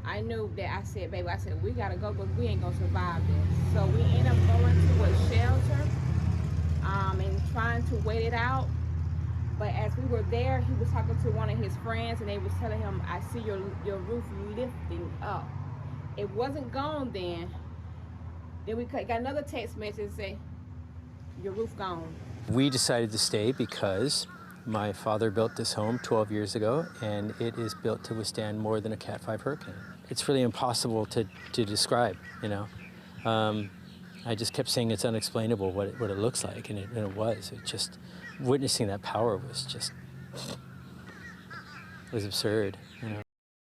I knew that. I said, baby, I said, we gotta go, but we ain't gonna survive this. So we ended up going to a shelter, and trying to wait it out. But as we were there, he was talking to one of his friends, and they was telling him, I see your roof lifting up. It wasn't gone then. Then we got another text message say, your roof gone. We decided to stay because my father built this home 12 years ago, and it is built to withstand more than a Cat 5 hurricane. It's really impossible to describe, you know. I just kept saying it's unexplainable what it looks like, and it was. It just, witnessing that power was just, it was absurd.